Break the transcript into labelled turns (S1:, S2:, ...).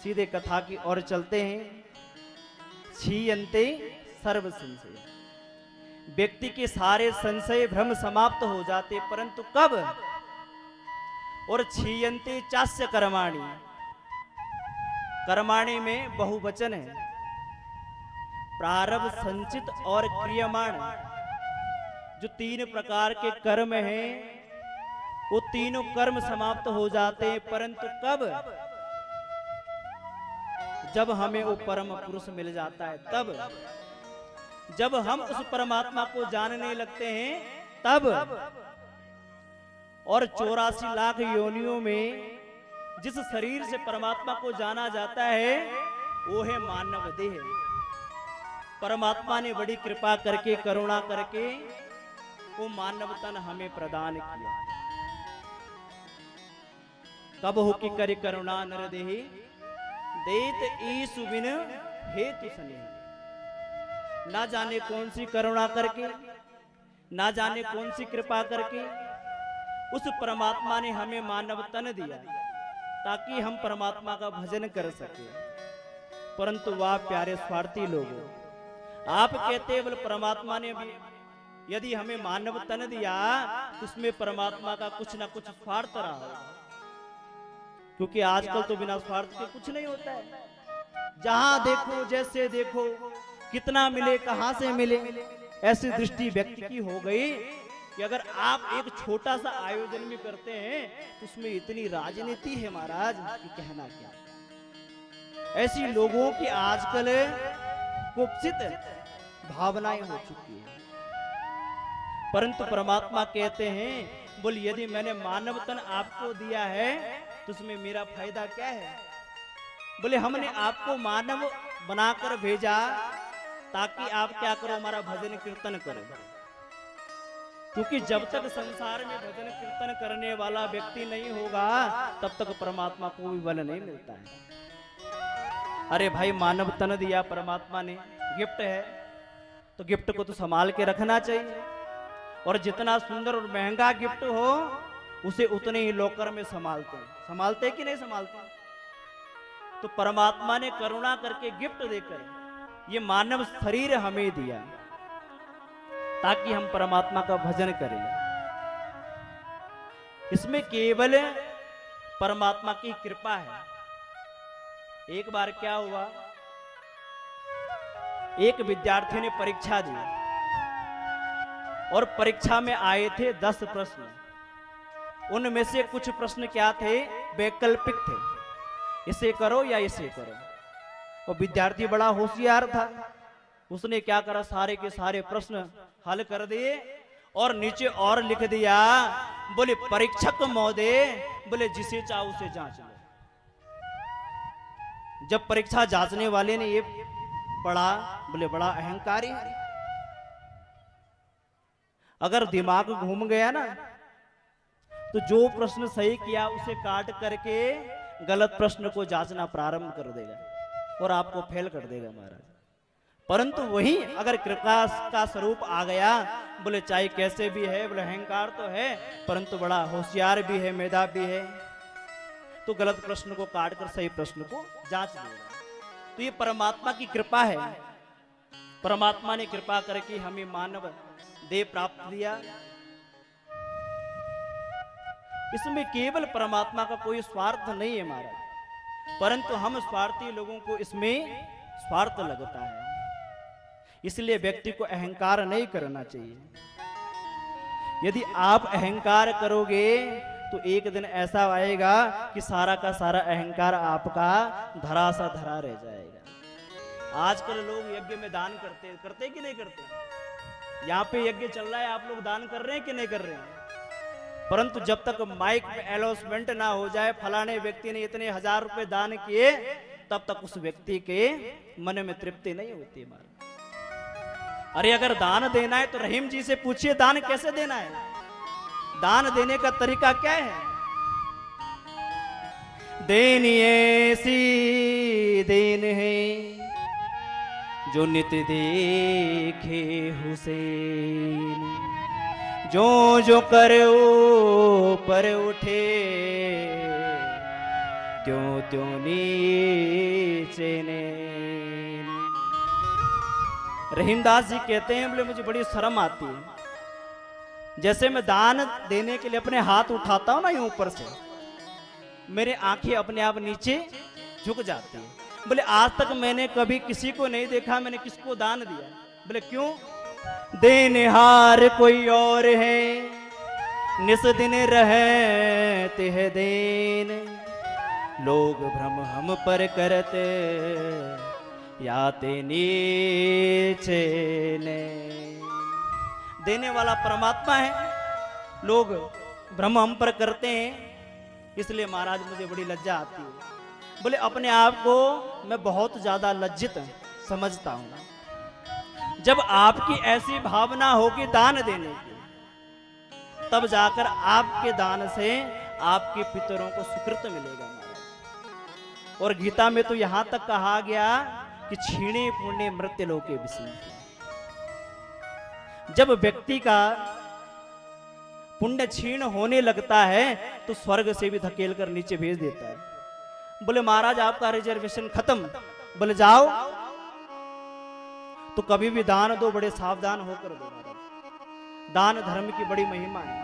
S1: सीधे कथा की ओर चलते हैं। क्षीयन्ते सर्व संशय, व्यक्ति के सारे संशय भ्रम समाप्त हो जाते, परंतु कब? और क्षीयन्ते चास्य कर्माणि, कर्माणि में बहुवचन है। प्रारब्ध, संचित और क्रियमाण, जो तीन प्रकार के कर्म हैं, वो तीनों कर्म समाप्त हो जाते हैं, परंतु कब? जब हमें वो परम पुरुष मिल जाता है, तब। जब हम उस परमात्मा को जानने लगते हैं, तब। और 84 लाख योनियों में जिस शरीर से परमात्मा को जाना जाता है, वो है मानव देह। परमात्मा ने बड़ी कृपा करके, करुणा करके वो मानव तन हमें प्रदान किया। कब हो कि करे करुणा नर देहि, देत ईसु बिन हेतु स्नेह। ना जाने कौन सी करुणा करके, ना जाने कौन सी कृपा करके उस परमात्मा ने हमें मानव तन दिया, ताकि हम परमात्मा का भजन कर सके। परंतु वाह प्यारे स्वार्थी लोगों, आप कहते हैं बोले परमात्मा ने भी यदि हमें मानव तन दिया, तो उसमें परमात्मा का कुछ ना कुछ स्वार्थ रहा होगा। क्योंकि आजकल तो बिना स्वार्थ के कुछ नहीं होता है। जहां देखो, जैसे देखो, कितना मिले, कहां से मिले, ऐसी दृष्टि व्यक्ति की हो गई कि अगर आप एक छोटा सा आयोजन भी करते हैं तो उसमें इतनी राजनीति है महाराज कि कहना क्या। ऐसी लोगों की आजकल कुत्सित भावनाएं हो चुकी है। परंतु परमात्मा कहते हैं, बोल यदि मैंने मानव तन आपको दिया है तो उसमें मेरा फायदा क्या है? बोले हमने आपको मानव बनाकर भेजा ताकि आप क्या करो, हमारा भजन कीर्तन करो। क्योंकि जब तक संसार में भजन कीर्तन करने वाला व्यक्ति नहीं होगा, तब तक परमात्मा को भी बल नहीं मिलता है। अरे भाई, मानव तन दिया परमात्मा ने, गिफ्ट है, तो गिफ्ट को तो संभाल के रखना चाहिए। और जितना सुंदर और महंगा गिफ्ट हो, उसे उतने ही लॉकर में संभालते कि नहीं संभालते? तो परमात्मा ने करुणा करके गिफ्ट देकर ये मानव शरीर हमें दिया, ताकि हम परमात्मा का भजन करें। इसमें केवल परमात्मा की कृपा है। एक बार क्या हुआ, एक विद्यार्थी ने परीक्षा दी और परीक्षा में आए थे 10 प्रश्न। उनमें से कुछ प्रश्न क्या थे, वैकल्पिक थे, इसे करो या इसे करो। और विद्यार्थी बड़ा होशियार था, उसने क्या करा, सारे के सारे प्रश्न हल कर दिए और नीचे और लिख दिया, बोले परीक्षक महोदय, बोले जिसे चाहो उसे जांच लो। जब परीक्षा जांचने वाले ने ये पढ़ा, बोले बड़ा अहंकारी है। अगर दिमाग घूम गया ना, तो जो प्रश्न सही किया उसे काट करके गलत प्रश्न को जांचना प्रारंभ कर देगा और आपको फेल कर देगा महाराज। परंतु वही अगर कृपा का स्वरूप आ गया, बोले चाहे कैसे भी है, बोले अहंकार तो है परंतु बड़ा होशियार भी है, मेधावी है, तो गलत प्रश्न को काट कर सही प्रश्न को जांच लेगा। तो ये परमात्मा की कृपा है। परमात्मा ने कृपा करके हमें मानव देह प्राप्त दिया। इसमें केवल परमात्मा का कोई स्वार्थ नहीं है महाराज, परंतु हम स्वार्थी लोगों को इसमें स्वार्थ लगता है। इसलिए व्यक्ति को अहंकार नहीं करना चाहिए। यदि आप अहंकार करोगे तो एक दिन ऐसा आएगा कि सारा का सारा अहंकार आपका धरा सा धरा रह जाएगा। आजकल लोग यज्ञ में दान करते कि नहीं करते? यहाँ पे यज्ञ चल रहा है, आप लोग दान कर रहे हैं कि नहीं कर रहे हैं? परंतु जब तक माइक में अनाउंसमेंट ना हो जाए फलाने व्यक्ति ने इतने 1000 रुपए दान किए, तब तक उस व्यक्ति के मन में तृप्ति नहीं होती। अरे अगर दान देना है तो रहीम जी से पूछिए दान कैसे देना है, दान देने का तरीका क्या है। देनी ऐसी देन है जो नित देखे हुसैन, जो जो करे पर उठे क्यों त्यों नीचे ने। रहीमदास जी कहते हैं, बोले मुझे बड़ी शर्म आती है, जैसे मैं दान देने के लिए अपने हाथ उठाता हूं ना यूं ऊपर से, मेरे आंखें अपने आप नीचे झुक जाती है। बोले आज तक मैंने कभी किसी को नहीं देखा मैंने किसको दान दिया। बोले क्यों? देनहार कोई और है, निस दिन रहते हैं देन, लोग भ्रम हम पर करते याते नीचे ने। देने वाला परमात्मा है, लोग भ्रम हम पर करते हैं, इसलिए महाराज मुझे बड़ी लज्जा आती है। बोले अपने आप को मैं बहुत ज्यादा लज्जित समझता हूं। जब आपकी ऐसी भावना होगी दान देने की, तब जाकर आपके दान से आपके पितरों को सुकृत मिलेगा महाराज। और गीता में तो यहां तक कहा गया कि छीणे पुण्य मृत्यु लोके विस्मृति। जब व्यक्ति का पुण्य क्षीण होने लगता है तो स्वर्ग से भी धकेल कर नीचे भेज देता है। बोले महाराज आपका रिजर्वेशन खत्म, बोले जाओ, तो कभी भी दान दो, बड़े सावधान होकर दो। दान धर्म की बड़ी महिमा है।